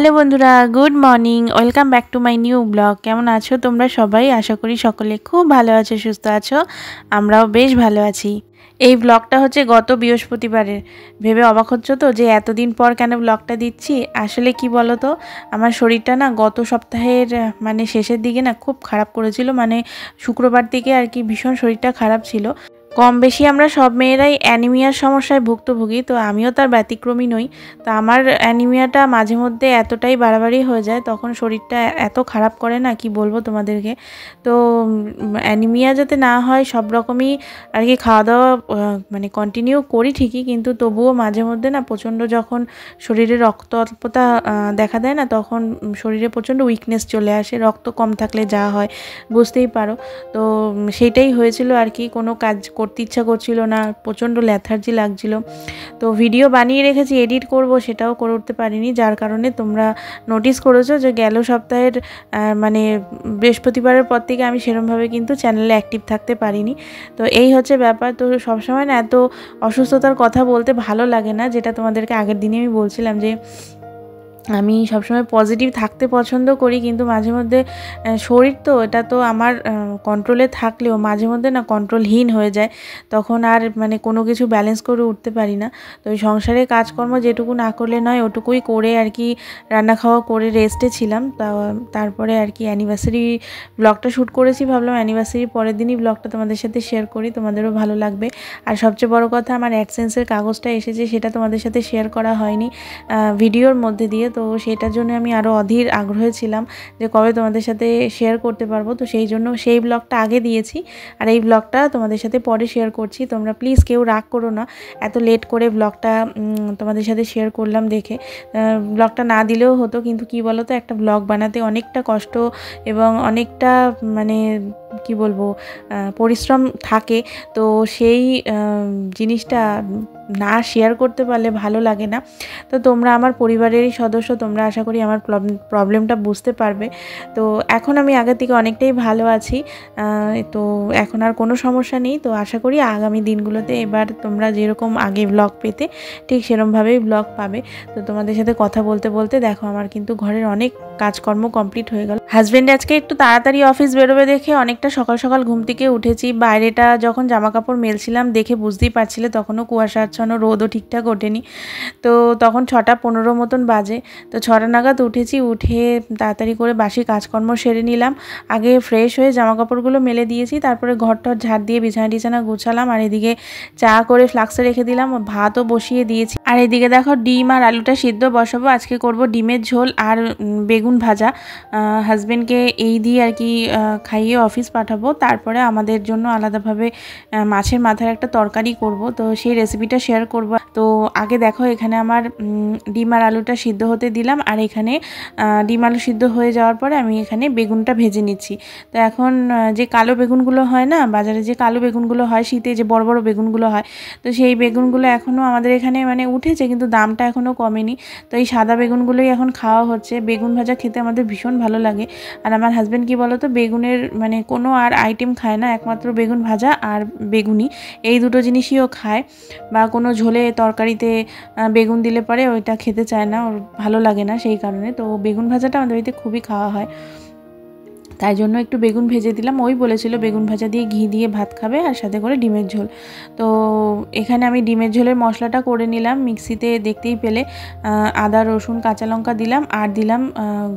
Hello বন্ধুরা, good morning. Welcome back to my new blog. কেমন আছো তোমরা সবাই? আশা করি সকলে খুব ভালো আছো, সুস্থ আছো। আমরাও বেশ ভালো আছি। এই ব্লগটা হচ্ছে গত বৃহস্পতিবারের। ভেবে অবাক হচ্ছ তো যে এতদিন পর কেন ব্লগটা দিচ্ছি। আসলে কি বলো তো, আমার শরীরটা না গত সপ্তাহের মানে শেষের দিকে না খুব খারাপ করেছিল। মানে শুক্রবার দিকে আর কি ভীষণ শরীরটা খারাপ ছিল। কম বেশি আমরা সব মেয়েরাই অ্যানিমিয়ার সমস্যায় ভুক্তভোগী, তো আমিও তার ব্যতিক্রমী নই। তো আমার অ্যানিমিয়াটা মাঝে মধ্যে এতটাই বাড়াবাড়ি হয়ে যায়, তখন শরীরটা এত খারাপ করে না, কি বলবো তোমাদেরকে। তো অ্যানিমিয়া যাতে না হয় সব রকমই আর কি খাওয়া দাওয়া মানে কন্টিনিউ করি ঠিকই, কিন্তু তবুও মাঝে মধ্যে না প্রচণ্ড যখন শরীরে রক্ত অল্পতা দেখা দেয় না, তখন শরীরে প্রচণ্ড উইকনেস চলে আসে। রক্ত কম থাকলে যা হয় বুঝতেই পারো। তো সেইটাই হয়েছিল আর কি। কোনো কাজ করতে ইচ্ছা করছিল না, প্রচণ্ড ল্যাথার্জি লাগছিল। তো ভিডিও বানিয়ে রেখেছি, এডিট করব, সেটাও করে উঠতে পারিনি। যার কারণে তোমরা নোটিস করেছো যে গেল সপ্তাহের মানে বৃহস্পতিবারের পর থেকে আমি সেরমভাবে কিন্তু চ্যানেলে অ্যাক্টিভ থাকতে পারিনি। তো এই হচ্ছে ব্যাপার। তো সবসময় না এত অসুস্থতার কথা বলতে ভালো লাগে না, যেটা তোমাদেরকে আগের দিনে আমি বলছিলাম যে আমি সবসময় পজিটিভ থাকতে পছন্দ করি, কিন্তু মাঝে মধ্যে শরীর তো এটা তো আমার কন্ট্রোলে থাকলেও মাঝে মধ্যে না কন্ট্রোলহীন হয়ে যায়, তখন আর মানে কোনো কিছু ব্যালেন্স করে উঠতে পারি না। তো ওই সংসারে কাজকর্ম যেটুকু না করলে নয় ওটুকুই করে আর কি রান্না খাওয়া করে রেস্টে ছিলাম। তারপরে আর কি অ্যানিভার্সারি ব্লগটা শ্যুট করেছি, ভাবলাম অ্যানিভার্সারির পরের দিনই ব্লগটা তোমাদের সাথে শেয়ার করি, তোমাদেরও ভালো লাগবে। আর সবচেয়ে বড় কথা, আমার অ্যাডসেন্সের কাগজটা এসেছে, সেটা তোমাদের সাথে শেয়ার করা হয়নি ভিডিওর মধ্যে দিয়ে। তো সেটার জন্য আমি আরও অধীর আগ্রহে ছিলাম যে কবে তোমাদের সাথে শেয়ার করতে পারবো। তো সেই জন্য সেই ব্লগটা আগে দিয়েছি, আর এই ব্লগটা তোমাদের সাথে পরে শেয়ার করছি। তোমরা প্লিজ কেউ রাগ করো না, এত লেট করে ব্লগটা তোমাদের সাথে শেয়ার করলাম দেখে। ব্লগটা না দিলেও হতো, কিন্তু কি বলো তো, একটা ব্লগ বানাতে অনেকটা কষ্ট এবং অনেকটা মানে কি বলবো পরিশ্রম থাকে। তো সেই জিনিসটা না শেয়ার করতে পারলে ভালো লাগে না। তো তোমরা আমার পরিবারেরই সদস্য, তোমরা আশা করি আমার প্রবলেমটা বুঝতে পারবে। তো এখন আমি আগের থেকে অনেকটাই ভালো আছি, তো এখন আর কোনো সমস্যা নেই। তো আশা করি আগামী দিনগুলোতে এবার তোমরা যেরকম আগে ব্লগ পেতে ঠিক সেরকমভাবেই ব্লগ পাবে। তো তোমাদের সাথে কথা বলতে বলতে দেখো আমার কিন্তু ঘরের অনেক কাজকর্ম কমপ্লিট হয়ে গেল। হাজব্যান্ড আজকে একটু তাড়াতাড়ি অফিস বেরোবে দেখে অনেকটা সকাল সকাল ঘুম থেকে উঠেছি। বাইরেটা যখন জামা কাপড় মেলছিলাম দেখে বুঝতেই পারছিলে তখনও কুয়াশাচ্ছন্ন, রোদও ঠিকঠাক ওঠেনি। তো তখন 6:15 মতন বাজে। তো 6টা নাগাদ উঠেছি, উঠে তাড়াতাড়ি করে বাসি কাজকর্ম সেরে নিলাম। আগে ফ্রেশ হয়ে জামা কাপড়গুলো মেলে দিয়েছি, তারপরে ঘরটা ঝাড় দিয়ে বিছানা টিছানা গুছালাম। আর এদিকে চা করে ফ্লাক্সে রেখে দিলাম, ভাতও বসিয়ে দিয়েছি। আর এদিকে দেখো ডিম আর আলুটা সিদ্ধ বসাবো। আজকে করব ডিমের ঝোল আর বেগুন ভাজা। হাজব্যান্ডকে এই দিয়ে আর কি খাইয়ে অফিস পাঠাবো। তারপরে আমাদের জন্য আলাদাভাবে মাছের মাথার একটা তরকারি করব, তো সেই রেসিপিটা শেয়ার করব। তো আগে দেখো এখানে আমার ডিম আর আলুটা সিদ্ধ হতে দিলাম, আর এখানে ডিম আলু সিদ্ধ হয়ে যাওয়ার পরে আমি এখানে বেগুনটা ভেজে নিচ্ছি। তো এখন যে কালো বেগুনগুলো হয় না বাজারে, যে কালো বেগুনগুলো হয় শীতে, যে বড় বড় বেগুনগুলো হয়, তো সেই বেগুনগুলো এখনও আমাদের এখানে মানে উঠেছে, কিন্তু দামটা এখনও কমেনি। তো এই সাদা বেগুনগুলোই এখন খাওয়া হচ্ছে। বেগুন ভাজা খেতে আমাদের ভীষণ ভালো লাগে। আর আমার হাজব্যান্ড কি বলো তো, বেগুনের মানে কোনো আর আইটেম খায় না, একমাত্র বেগুন ভাজা আর বেগুনি, এই দুটো জিনিসই ও খায়। বা কোনো ঝোলে তরকারিতে বেগুন দিলে পরে ওইটা খেতে চায় না, ওর ভালো লাগে না, সেই কারণে। তো বেগুন ভাজাটা আমাদের বাড়িতে খুবই খাওয়া হয়, তাই জন্য একটু বেগুন ভেজে দিলাম। ওই বলেছিল বেগুন ভাজা দিয়ে ঘি দিয়ে ভাত খাবে আর সাথে করে ডিমের ঝোল। তো এখানে আমি ডিমের ঝোলের মশলাটা করে নিলাম মিক্সিতে, দেখতেই পেলে আদা রসুন কাঁচা লঙ্কা দিলাম আর দিলাম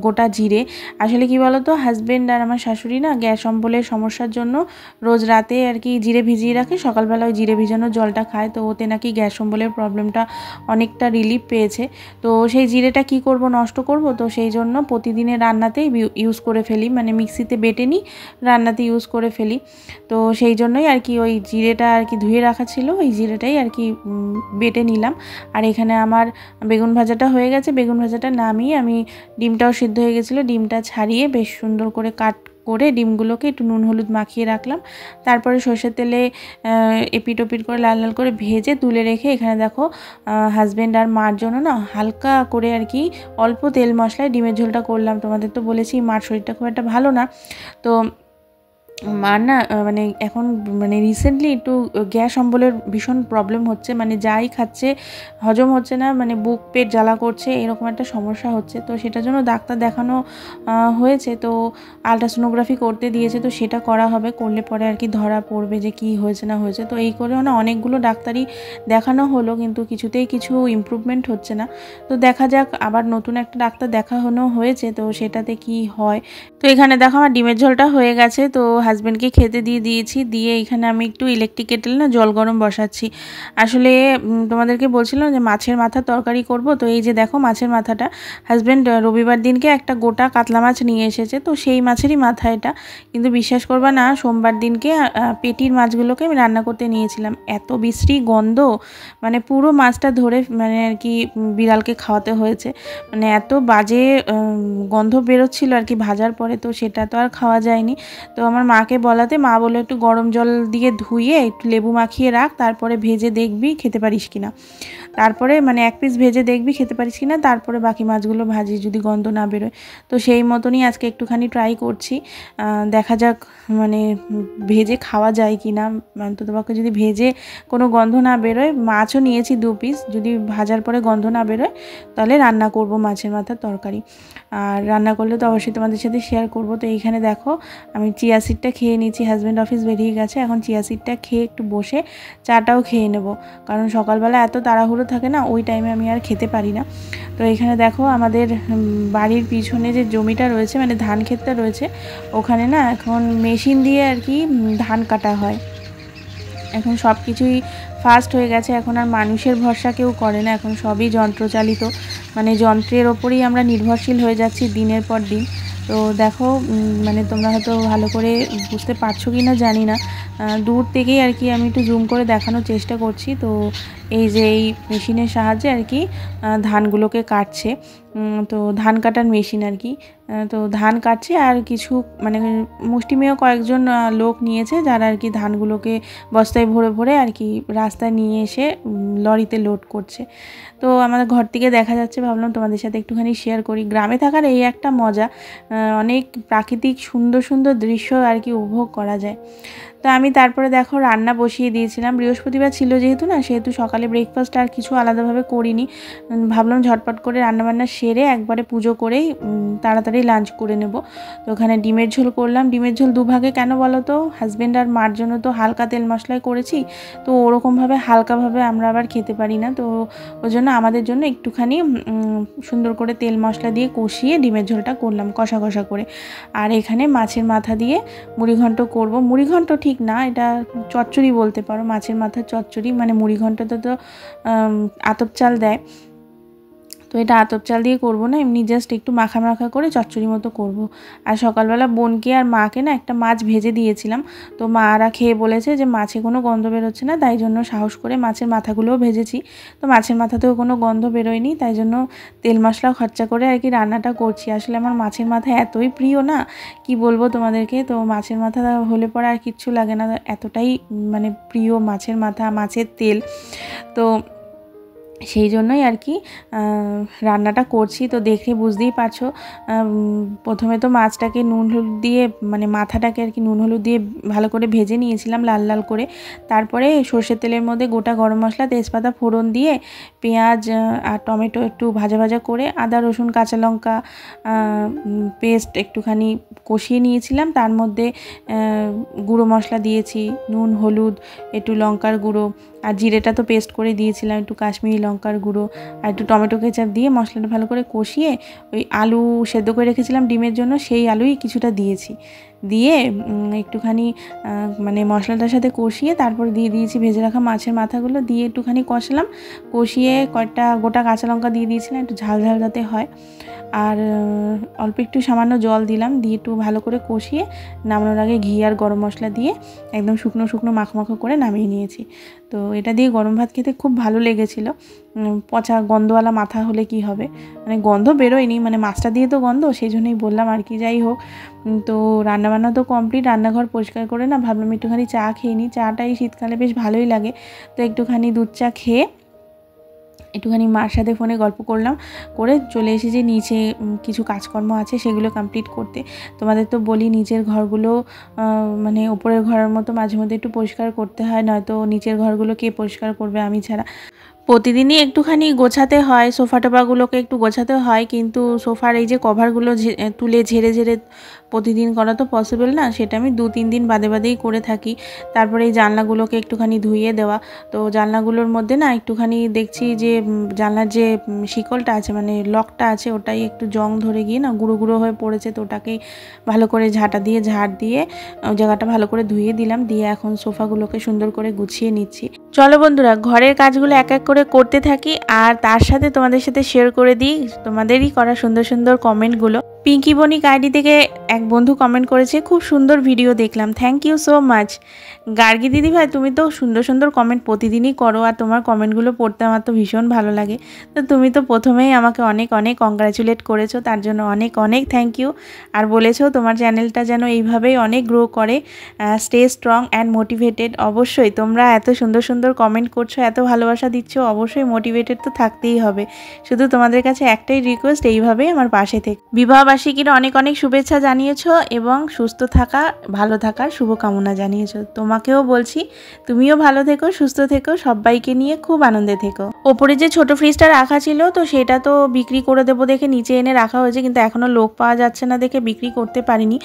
গোটা জিরে। আসলে কি বলো তো, হাজব্যান্ড আর আমার শাশুড়ি না গ্যাস অম্বলের সমস্যার জন্য রোজ রাতে আর কি জিরে ভিজিয়ে রাখে, সকালবেলা ওই জিরে ভিজানো জলটা খায়। তো ওতে নাকি গ্যাস অম্বলের প্রবলেমটা অনেকটা রিলিফ পেয়েছে। তো সেই জিরেটা কি করব, নষ্ট করব, তো সেই জন্য প্রতিদিনের রান্নাতেই ইউজ করে ফেলি, মানে মিক্সিতে বেটে নিই, রান্নাতে ইউজ করে ফেলি। তো সেই জন্যই আর কি ওই জিরেটা আর কি ধুয়ে রাখা ছিল, ওই জিরেটাই আর কি বেটে নিলাম। আর এখানে আমার বেগুন ভাজাটা হয়ে গেছে। বেগুন ভাজাটা নামিয়ে আমি ডিমটাও সিদ্ধ হয়ে গেছিলো, ডিমটা ছাড়িয়ে বেশ সুন্দর করে কাট করে ডিমগুলোকে একটু নুন হলুদ মাখিয়ে রাখলাম। তারপরে সর্ষের তেলে এপিট ওপিট করে লাল লাল করে ভেজে তুলে রেখে এখানে দেখো হাজব্যান্ড আর মার জন্য না হালকা করে আর কি অল্প তেল মশলায় ডিমের ঝোলটা করলাম। তোমাদের তো বলেছি মার শরীরটা খুব একটা ভালো না, তো মার না মানে এখন মানে রিসেন্টলি একটু গ্যাস অম্বলের ভীষণ প্রবলেম হচ্ছে, মানে যাই খাচ্ছে হজম হচ্ছে না, মানে বুক পেট জ্বালা করছে, এরকম একটা সমস্যা হচ্ছে। তো সেটার জন্য ডাক্তার দেখানো হয়েছে, তো আলট্রাসোনোগ্রাফি করতে দিয়েছে, তো সেটা করা হবে, করলে পরে আর কি ধরা পড়বে যে কি হয়েছে না হয়েছে। তো এই করেও না অনেকগুলো ডাক্তারই দেখানো হলো, কিন্তু কিছুতেই কিছু ইমপ্রুভমেন্ট হচ্ছে না। তো দেখা যাক, আবার নতুন একটা ডাক্তার দেখানো হয়েছে, তো সেটাতে কি হয়। তো এখানে দেখো আমার ডিমের ঝোলটা হয়ে গেছে, তো হাজব্যান্ডকে খেতে দিয়ে দিয়েছি, দিয়ে এখানে আমি একটু ইলেকট্রিক কেটেল না জল গরম বসাচ্ছি। আসলে তোমাদেরকে বলছিলাম যে মাছের মাথা তরকারি করব, তো এই যে দেখো মাছের মাথাটা হাজব্যান্ড রবিবার দিনকে একটা গোটা কাতলা মাছ নিয়ে এসেছে, তো সেই মাছেরই মাথা এটা। কিন্তু বিশ্বাস করবা না, সোমবার দিনকে পেটির মাছগুলোকে আমি রান্না করতে নিয়েছিলাম, এত বিশ্রী গন্ধ, মানে পুরো মাছটা ধরে মানে আর কি বিড়ালকে খাওয়াতে হয়েছে, মানে এত বাজে গন্ধ বেরোচ্ছিল আর কি ভাজার পরে, তো সেটা তো আর খাওয়া যায়নি। তো আমার মাকে বলাতে মা বলে একটু গরম জল দিয়ে ধুয়ে একটু লেবু মাখিয়ে রাখ, তারপরে ভেজে দেখবি খেতে পারিস কিনা, তারপরে মানে এক পিস ভেজে দেখবি খেতে পারিস কিনা, তারপরে বাকি মাছগুলো ভাজি যদি গন্ধ না বেরোয়। তো সেই মতনই আজকে একটুখানি ট্রাই করছি, দেখা যাক মানে ভেজে খাওয়া যায় কি না। অন্ততপক্ষে যদি ভেজে কোনো গন্ধ না বেরোয়, মাছও নিয়েছি 2 পিস, যদি ভাজার পরে গন্ধ না বেরোয় তাহলে রান্না করব মাছের মাথার তরকারি। আর রান্না করলে তো অবশ্যই তোমাদের সাথে শেয়ার করব। তো এইখানে দেখো আমি চিয়া সিডটা খেয়ে নিচ্ছি, হাজব্যান্ড অফিস বেরিয়ে গেছে, এখন চিয়া সিডটা খেয়ে একটু বসে চাটাও খেয়ে নেব, কারণ সকালবেলা এত তাড়াহুড়ো থাকে না, ওই টাইমে আমি আর খেতে পারি না। তো এখানে দেখো আমাদের বাড়ির পিছনে যে জমিটা রয়েছে, মানে ধান ক্ষেতটা রয়েছে, ওখানে না এখন মেশিন দিয়ে আর কি ধান কাটা হয়। এখন সব কিছুই ফাস্ট হয়ে গেছে, এখন আর মানুষের ভরসা কেউ করে না, এখন সবই যন্ত্রচালিত, মানে যন্ত্রের ওপরেই আমরা নির্ভরশীল হয়ে যাচ্ছি দিনের পর দিন। তো দেখো মানে তোমরা হয়তো ভালো করে বুঝতে পারছো কি না জানি না, দূর থেকেই আর কি আমি একটু জুম করে দেখানোর চেষ্টা করছি। তো এই যে এই মেশিনের সাহায্যে আর কি ধানগুলোকে কাটছে, তো ধান কাটার মেশিন আর কি। তো ধান কাটছে, আর কিছু মানে মুষ্টিমেয় কয়েকজন লোক নিয়েছে, যারা আর কি ধানগুলোকে বস্তায় ভরে ভরে আর কি রাস্তায় নিয়ে এসে লরিতে লোড করছে। তো আমাদের ঘর থেকে দেখা যাচ্ছে, ভাবলাম তোমাদের সাথে একটুখানি শেয়ার করি। গ্রামে থাকার এই একটা মজা, অনেক প্রাকৃতিক সুন্দর সুন্দর দৃশ্য আর কি উপভোগ করা যায়। তো আমি তারপরে দেখো রান্না বসিয়ে দিয়েছিলাম, বৃহস্পতিবার ছিল যেহেতু না, সেহেতু সকালে ব্রেকফাস্ট আর কিছু আলাদাভাবে করিনি, ভাবলাম ঝটপট করে রান্নাবান্না সেরে একবারে পুজো করেই তাড়াতাড়ি লাঞ্চ করে নেব। তো ওখানে ডিমের ঝোল করলাম, ডিমের ঝোল দুভাগে কেন বলো তো, হাজব্যান্ড আর মার জন্য তো হালকা তেল মশলায় করেছি, তো ওরকমভাবে হালকাভাবে আমরা আবার খেতে পারি না, তো ওই জন্য আমাদের জন্য একটুখানি সুন্দর করে তেল মশলা দিয়ে কষিয়ে ডিমের ঝোলটা করলাম কষা কষা করে। আর এখানে মাছের মাথা দিয়ে মুড়িঘণ্ট করব, মুড়িঘণ্ট ঠিক না, এটা চচ্চড়ি বলতে পারো, মাছের মাথার চচ্চড়ি, মানে মুড়িঘণ্টতে তো আতপ চাল দেয়, তো এটা আতপ চাল দিয়ে করব না, এমনি জাস্ট একটু মাখা মাখা করে চচ্চড়ি মতো করব। আর সকালবেলা বোনকে আর মাকে না একটা মাছ ভেজে দিয়েছিলাম, তো মারা খেয়ে বলেছে যে মাছে কোনো গন্ধ বেরোচ্ছে না, তাই জন্য সাহস করে মাছের মাথাগুলোও ভেজেছি। তো মাছের মাথাতেও কোনো গন্ধ বেরোয়নি, তাই জন্য তেল মশলা খরচা করে আর কি রান্নাটা করছি। আসলে আমার মাছের মাথা এতই প্রিয় না, কি বলবো তোমাদেরকে, তো মাছের মাথা হলে পরে আর কিচ্ছু লাগে না, এতটাই মানে প্রিয় মাছের মাথা, মাছের তেল। তো সেই জন্যই আর কি রান্নাটা করছি। তো দেখে বুঝতেই পারছো, প্রথমে তো মাছটাকে নুন হলুদ দিয়ে, মানে মাথাটাকে আর কি নুন হলুদ দিয়ে ভালো করে ভেজে নিয়েছিলাম লাল লাল করে, তারপরে সর্ষের তেলের মধ্যে গোটা গরম মশলা তেজপাতা ফোড়ন দিয়ে পেঁয়াজ আর টমেটো একটু ভাজা ভাজা করে আদা রসুন কাঁচা লঙ্কা পেস্ট একটুখানি কষিয়ে নিয়েছিলাম, তার মধ্যে গুঁড়ো মশলা দিয়েছি, নুন হলুদ একটু লঙ্কার গুঁড়ো, আর জিরেটা তো পেস্ট করে দিয়েছিলাম, একটু কাশ্মীরি লঙ্কার গুঁড়ো আর একটু টমেটো কেচাপ দিয়ে মশলাটা ভালো করে কষিয়ে ওই আলু সেদ্ধ করে রেখেছিলাম ডিমের জন্য, সেই আলুই কিছুটা দিয়েছি, দিয়ে একটুখানি মানে মশলাটার সাথে কষিয়ে তারপর দিয়ে দিয়েছি ভেজে রাখা মাছের মাথাগুলো, দিয়ে একটুখানি কষালাম, কষিয়ে কয়েকটা গোটা কাঁচা লঙ্কা দিয়ে দিয়েছিলাম একটু ঝাল ঝাল যাতে হয়, আর অল্প একটু সামান্য জল দিলাম, দিয়ে একটু ভালো করে কষিয়ে নামানোর আগে ঘি আর গরম মশলা দিয়ে একদম শুকনো শুকনো মাখো মাখো করে নামিয়ে নিয়েছি। তো এটা দিয়ে গরম ভাত খেতে খুব ভালো লেগেছিলো। পচা গন্ধওয়ালা মাথা হলে কি হবে, মানে গন্ধ বেরোয়নি, মানে মাছটা দিয়ে তো গন্ধ, সেই জন্যই বললাম আর কি। যাই হোক, তো রান্নাবান্না তো কমপ্লিট, রান্নাঘর পরিষ্কার করে না ভাবলাম একটুখানি চা খেয়ে নিই, চাটাই শীতকালে বেশ ভালোই লাগে, তো একটুখানি দুধ চা খেয়ে একটুখানি মার সাথে ফোনে গল্প করলাম, করে চলে এসেছি নিচে কিছু কাজকর্ম আছে সেগুলো কমপ্লিট করতে। তোমাদের তো বলি নিচের ঘরগুলো মানে ওপরের ঘরের মতো মাঝে মধ্যে একটু পরিষ্কার করতে হয়, নয়তো নিচের ঘরগুলো কে পরিষ্কার করবে আমি ছাড়া। প্রতিদিনই একটুখানি গোছাতে হয়, সোফা টোফাগুলোকে একটু গোছাতে হয়, কিন্তু সোফার এই যে কভারগুলো তুলে ঝেড়ে ঝেড়ে প্রতিদিন করা তো পসিবল না, সেটা আমি 2-3 দিন বাদে বাদেই করে থাকি। তারপরে এই জানলাগুলোকে একটুখানি ধুইয়ে দেওয়া। তো জানলাগুলোর মধ্যে না একটুখানি দেখছি যে জানলার যে শিকলটা আছে মানে লকটা আছে ওটাই একটু জং ধরে গিয়ে না গুঁড়ো গুঁড়ো হয়ে পড়েছে, তো ওটাকেই ভালো করে ঝাঁট দিয়ে ওই জায়গাটা ভালো করে ধুয়ে দিলাম, দিয়ে এখন সোফাগুলোকে সুন্দর করে গুছিয়ে নিচ্ছি। চলো বন্ধুরা, ঘরের কাজগুলো এক এক করে করতে থাকি, আর তার সাথে তোমাদের সাথে শেয়ার করে দিই তোমাদেরই করা সুন্দর সুন্দর কমেন্টগুলো। পিঙ্কি বনিক আইডি থেকে এক বন্ধু কমেন্ট করেছে, খুব সুন্দর ভিডিও দেখলাম, thank you so much. Gargi দিদি ভাই, তুমি তো সুন্দর সুন্দর কমেন্ট প্রতিদিনই করো, আর তোমার কমেন্টগুলো পড়তে আমার তো ভীষণ ভালো লাগে। তো তুমি তো প্রথমেই আমাকে অনেক অনেক কংগ্রাচুলেট করেছো, তার জন্য অনেক অনেক থ্যাংক ইউ। আর বলেছো তোমার চ্যানেলটা যেন এইভাবেই অনেক গ্রো করে, স্টে স্ট্রং অ্যান্ড মোটিভেটেড। অবশ্যই তোমরা এত সুন্দর সুন্দর কমেন্ট করছো, এত ভালোবাসা দিচ্ছ, অবশ্যই মোটিভেটেড তো থাকতেই হবে। শুধু তোমাদের কাছে একটাই রিকোয়েস্ট, এইভাবেই আমার পাশে থেকে। বিবাহবার্ষিকীর অনেক অনেক শুভেচ্ছা জানিয়েছো এবং সুস্থ থাকা ভালো থাকার শুভকামনা জানিয়েছো। তোমাকেও বলছি তুমিও ভালো থেকো, সুস্থ থেকো, সবাইকে নিয়ে খুব আনন্দে থেকো। ওপরে যে ছোট ফ্রিজটা রাখা ছিল তো সেটা তো বিক্রি করে দেবো দেখে নিচে এনে রাখা হয়েছে, কিন্তু এখনও লোক পাওয়া যাচ্ছে না দেখে বিক্রি করতে পারিনি।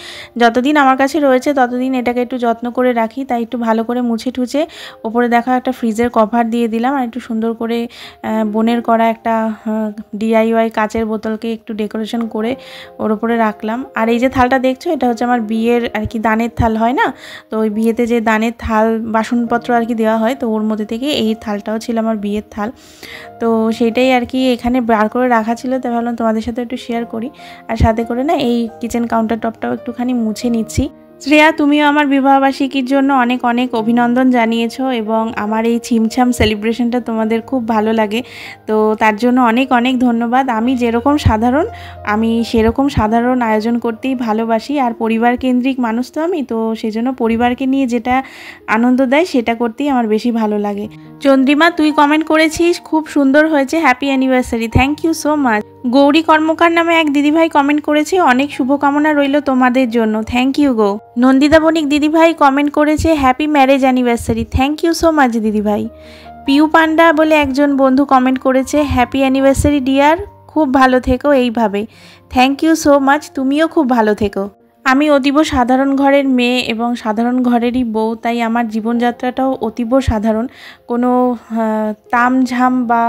যতদিন আমার কাছে রয়েছে ততদিন এটাকে একটু যত্ন করে রাখি, তাই একটু ভালো করে মুছে টুছে ওপরে দেখা একটা ফ্রিজের কভার দিয়ে দিলাম, আর একটু সুন্দর করে বোনের করা একটা DIY কাচের বোতলকে একটু ডেকোরেশন করে ওর উপরে রাখলাম। আর এই যে থালটা দেখছো এটা হচ্ছে আমার বিয়ের আর কি দানের থাল হয় না, তো ওই বিয়েতে যে দানের থাল বাসনপত্র আর কি দেওয়া হয়, তো ওর মধ্যে থেকে এই থালটাও ছিল আমার বিয়ের থাল। তো সেইটাই আর কি এখানে বার করে রাখা ছিল, তাই ভাবলাম তোমাদের সাথে একটু শেয়ার করি। আর সাথে করে না এই কিচেন কাউন্টার টপটাও একটুখানি মুছে নিচ্ছি। শ্রেয়া, তুমিও আমার বিবাহবার্ষিকীর জন্য অনেক অনেক অভিনন্দন জানিয়েছো এবং আমার এই ছিমছাম সেলিব্রেশনটা তোমাদের খুব ভালো লাগে, তো তার জন্য অনেক অনেক ধন্যবাদ। আমি যেরকম সাধারণ, আমি সেরকম সাধারণ আয়োজন করতেই ভালোবাসি, আর পরিবার কেন্দ্রিক মানুষ তো আমি, তো সেজন্য পরিবারকে নিয়ে যেটা আনন্দ দেয় সেটা করতেই আমার বেশি ভালো লাগে। চন্দ্রিমা, তুই কমেন্ট করেছিস খুব সুন্দর হয়েছে, happy anniversary, thank you so much. Gauri Karmakar নামে এক দিদিভাই কমেন্ট করেছে, অনেক শুভকামনা রইল তোমাদের জন্য, থ্যাংক ইউ গো। নন্দিতা বণিক দিদিভাই কমেন্ট করেছে, happy marriage anniversary, thank you so much দিদিভাই। পিউ পান্ডা বলে একজন বন্ধু কমেন্ট করেছে, হ্যাপি অ্যানিভার্সারি ডিয়ার, খুব ভালো থেকো এইভাবেই, থ্যাংক ইউ সো মাচ, তুমিও খুব ভালো থেকো। আমি অতীব সাধারণ ঘরের মেয়ে এবং সাধারণ ঘরেরই বউ, তাই আমার জীবনযাত্রাটাও অতীব সাধারণ, কোনো তামঝাম বা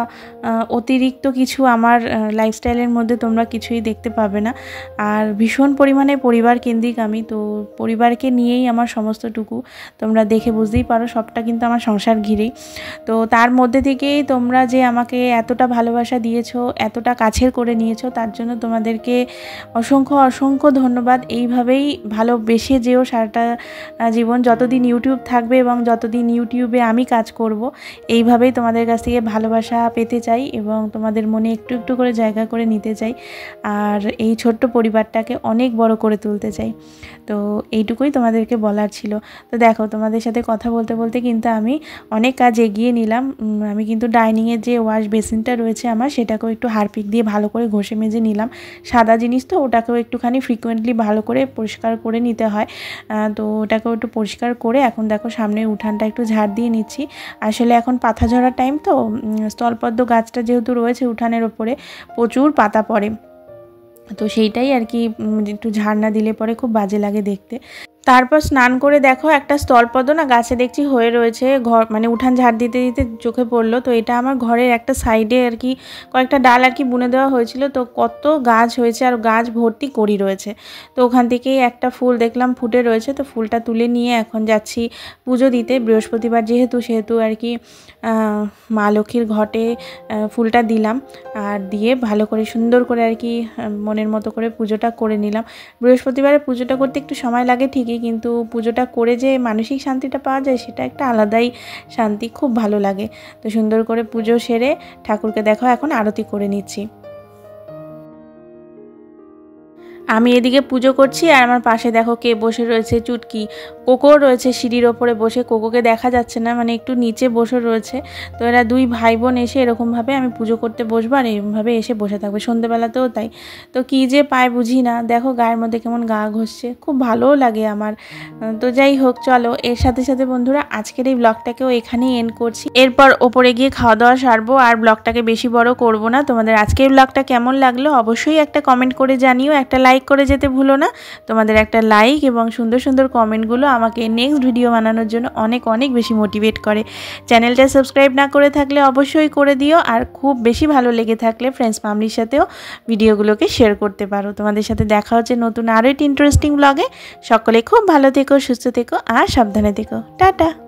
অতিরিক্ত কিছু আমার লাইফস্টাইলের মধ্যে তোমরা কিছুই দেখতে পাবে না। আর ভীষণ পরিমাণে পরিবার কেন্দ্রিক আমি, তো পরিবারকে নিয়েই আমার সমস্তটুকু, তোমরা দেখে বুঝতেই পারো সবটা কিন্তু আমার সংসার ঘিরেই। তো তার মধ্যে থেকেই তোমরা যে আমাকে এতটা ভালোবাসা দিয়েছো, এতটা কাছের করে নিয়েছো, তার জন্য তোমাদেরকে অসংখ্য অসংখ্য ধন্যবাদ। এইভাবেই ভালোবেসে যেও সারাটা জীবন, যতদিন ইউটিউব থাকবে এবং যতদিন ইউটিউবে আমি কাজ করব, এইভাবেই তোমাদের কাছ থেকে ভালোবাসা পেতে চাই এবং তোমাদের মনে একটু একটু করে জায়গা করে নিতে চাই, আর এই ছোট্ট পরিবারটাকে অনেক বড় করে তুলতে চাই। তো এইটুকুই তোমাদেরকে বলার ছিল। তো দেখো, তোমাদের সাথে কথা বলতে বলতে কিন্তু আমি অনেক কাজ এগিয়ে নিলাম। আমি কিন্তু ডাইনিংয়ের যে ওয়াশ বেসিনটা রয়েছে আমার, সেটাকেও একটু হারপিক দিয়ে ভালো করে ঘষে মেজে নিলাম। সাদা জিনিস তো, ওটাকেও একটুখানি ফ্রিকোয়েন্টলি ভালো করে পরিষ্কার করে নিতে হয়, তো ওটাকেও একটু পরিষ্কার করে এখন দেখো সামনে উঠানটা একটু ঝাড় দিয়ে নিচ্ছি। আসলে এখন পাতা ঝরার টাইম, তো স্থলপদ্ম গাছটা যেহেতু রয়েছে উঠানের ওপরে, প্রচুর পাতা পড়ে, তো সেইটাই আর কি একটু ঝাড় না দিলে পরে খুব বাজে লাগে দেখতে। তারপর স্নান করে দেখো একটা স্থলপদ্ম না গাছে দেখছি হয়ে রয়েছে, ঘর মানে উঠান ঝাড় দিতে দিতে চোখে পড়লো। তো এটা আমার ঘরের একটা সাইডে আর কি কয়েকটা ডাল আর কি বুনে দেওয়া হয়েছিল, তো কত গাছ হয়েছে আর গাছ ভর্তি কড়ি রয়েছে। তো ওখান থেকেই একটা ফুল দেখলাম ফুটে রয়েছে, তো ফুলটা তুলে নিয়ে এখন যাচ্ছি পুজো দিতে। বৃহস্পতিবার যেহেতু, সেহেতু আর কি মা লক্ষ্মীর ঘটে ফুলটা দিলাম, আর দিয়ে ভালো করে সুন্দর করে আর কি মনের মতো করে পুজোটা করে নিলাম। বৃহস্পতিবারে পুজোটা করতে একটু সময় লাগে ঠিকই, কিন্তু পুজোটা করে যে মানসিক শান্তিটা পাওয়া যায় সেটা একটা আলাদাই শান্তি, খুব ভালো লাগে। তো সুন্দর করে পুজো সেরে ঠাকুরকে দেখো এখন আরতি করে নিচ্ছি। আমি এদিকে পুজো করছি আর আমার পাশে দেখো কে বসে রয়েছে, চুটকি। কোকো রয়েছে সিঁড়ির ওপরে বসে, কোকোকে দেখা যাচ্ছে না, মানে একটু নিচে বসে রয়েছে। তো এরা দুই ভাই বোন এসে এরকমভাবে আমি পুজো করতে বসবো আর এরকমভাবে এসে বসে থাকবে, সন্ধ্যেবেলাতেও তাই। তো কী যে পায় বুঝি না, দেখো গায়ের মধ্যে কেমন গা ঘষছে, খুব ভালোও লাগে আমার। তো যাই হোক, চলো এর সাথে সাথে বন্ধুরা আজকের এই ব্লগটাকেও এখানেই এন্ড করছি। এরপর ওপরে গিয়ে খাওয়া দাওয়া সারবো আর ব্লগটাকে বেশি বড় করব না। তোমাদের আজকের ব্লগটা কেমন লাগলো অবশ্যই একটা কমেন্ট করে জানিও, একটা লাইক করে যেতে ভুলো না। তোমাদের একটা লাইক এবং সুন্দর সুন্দর কমেন্টগুলো আমাকে নেক্সট ভিডিও বানানোর জন্য অনেক অনেক বেশি মোটিভেট করে। চ্যানেলটা সাবস্ক্রাইব না করে থাকলে অবশ্যই করে দিও, আর খুব বেশি ভালো লেগে থাকলে ফ্রেন্ডস ফ্যামিলির সাথেও ভিডিওগুলোকে শেয়ার করতে পারো। তোমাদের সাথে দেখা হচ্ছে নতুন আরও একটি ইন্টারেস্টিং ব্লগে। সকলে খুব ভালো থেকো, সুস্থ থেকো আর সাবধানে থেকো। টাটা।